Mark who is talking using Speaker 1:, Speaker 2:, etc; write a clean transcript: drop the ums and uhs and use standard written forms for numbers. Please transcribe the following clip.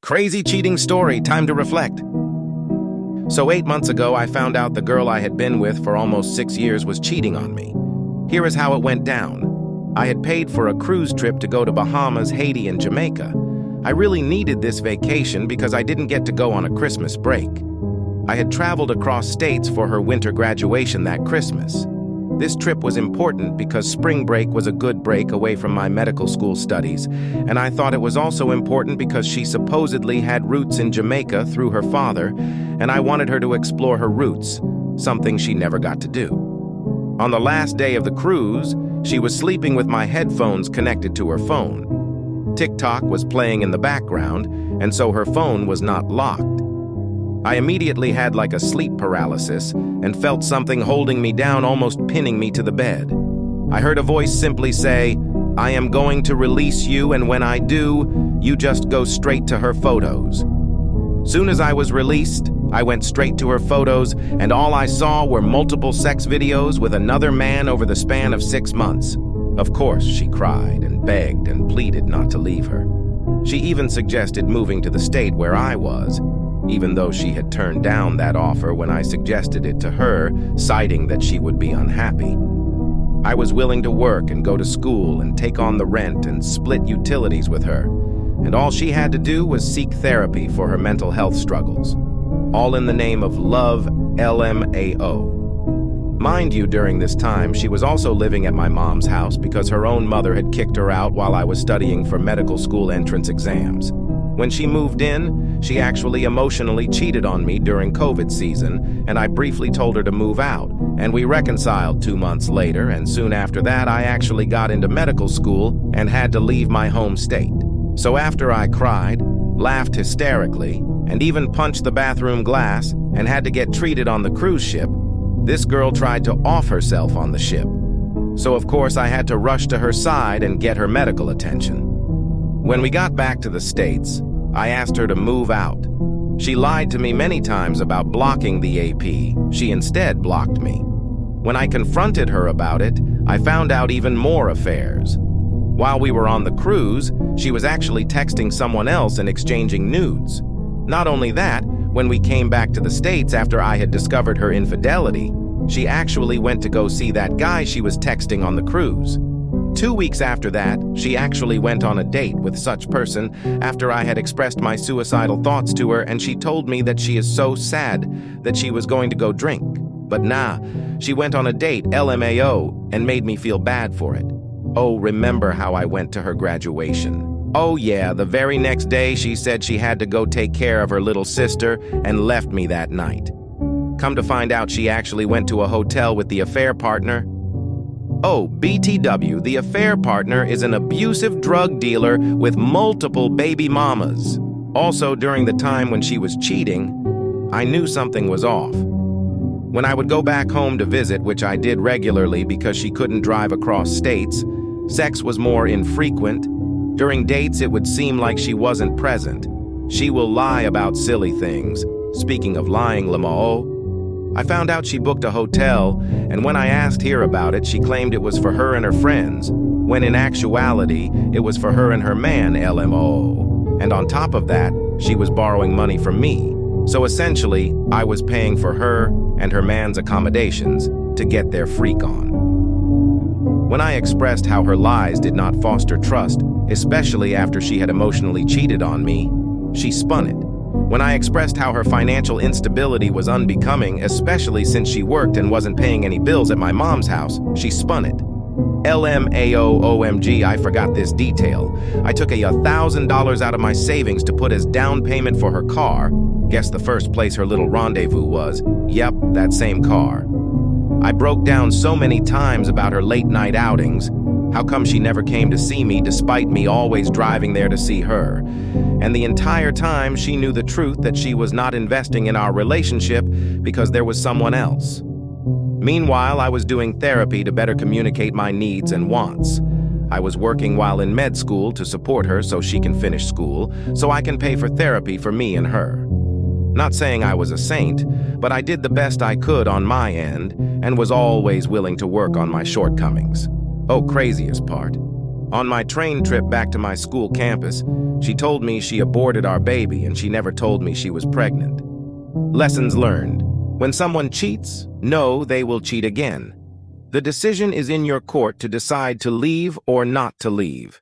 Speaker 1: Crazy cheating story, time to reflect. So 8 months ago, I found out the girl I had been with for almost 6 years was cheating on me. Here is how it went down. I had paid for a cruise trip to go to Bahamas, Haiti, and Jamaica. I really needed this vacation because I didn't get to go on a Christmas break. I had traveled across states for her winter graduation that Christmas. This trip was important because spring break was a good break away from my medical school studies, and I thought it was also important because she supposedly had roots in Jamaica through her father, and I wanted her to explore her roots, something she never got to do. On the last day of the cruise, she was sleeping with my headphones connected to her phone. TikTok was playing in the background, and so her phone was not locked. I immediately had like a sleep paralysis and felt something holding me down, almost pinning me to the bed. I heard a voice simply say, "I am going to release you, and when I do, you just go straight to her photos." Soon as I was released, I went straight to her photos, and all I saw were multiple sex videos with another man over the span of 6 months. Of course, she cried and begged and pleaded not to leave her. She even suggested moving to the state where I was, even though she had turned down that offer when I suggested it to her, citing that she would be unhappy. I was willing to work and go to school and take on the rent and split utilities with her, and all she had to do was seek therapy for her mental health struggles, all in the name of love, LMAO. Mind you, during this time, she was also living at my mom's house because her own mother had kicked her out while I was studying for medical school entrance exams. When she moved in, she actually emotionally cheated on me during COVID season, and I briefly told her to move out, and we reconciled 2 months later, and soon after that I actually got into medical school and had to leave my home state. So after I cried, laughed hysterically, and even punched the bathroom glass and had to get treated on the cruise ship, this girl tried to off herself on the ship. So of course I had to rush to her side and get her medical attention. When we got back to the States, I asked her to move out. She lied to me many times about blocking the AP. She instead blocked me. When I confronted her about it, I found out even more affairs. While we were on the cruise, she was actually texting someone else and exchanging nudes. Not only that, when we came back to the States after I had discovered her infidelity, she actually went to go see that guy she was texting on the cruise. 2 weeks after that, she actually went on a date with such person after I had expressed my suicidal thoughts to her, and she told me that she is so sad that she was going to go drink. But nah, she went on a date, LMAO, and made me feel bad for it. Oh, remember how I went to her graduation? Oh yeah, the very next day she said she had to go take care of her little sister and left me that night. Come to find out, she actually went to a hotel with the affair partner. Oh, BTW, the affair partner is an abusive drug dealer with multiple baby mamas. Also, during the time when she was cheating, I knew something was off. When I would go back home to visit, which I did regularly because she couldn't drive across states, sex was more infrequent. During dates, it would seem like she wasn't present. She will lie about silly things. Speaking of lying, Lamao, I found out she booked a hotel, and when I asked her about it, she claimed it was for her and her friends, when in actuality, it was for her and her man, LMO. And on top of that, she was borrowing money from me. So essentially, I was paying for her and her man's accommodations to get their freak on. When I expressed how her lies did not foster trust, especially after she had emotionally cheated on me, she spun it. When I expressed how her financial instability was unbecoming, especially since she worked and wasn't paying any bills at my mom's house, she spun it. LMAO OMG, I forgot this detail. I took $1,000 out of my savings to put as down payment for her car. Guess the first place her little rendezvous was. Yep, that same car. I broke down so many times about her late night outings. How come she never came to see me despite me always driving there to see her? And the entire time she knew the truth that she was not investing in our relationship because there was someone else. Meanwhile, I was doing therapy to better communicate my needs and wants. I was working while in med school to support her so she can finish school, so I can pay for therapy for me and her. Not saying I was a saint, but I did the best I could on my end and was always willing to work on my shortcomings. Oh, craziest part. On my train trip back to my school campus, she told me she aborted our baby and she never told me she was pregnant. Lessons learned. When someone cheats, know they will cheat again. The decision is in your court to decide to leave or not to leave.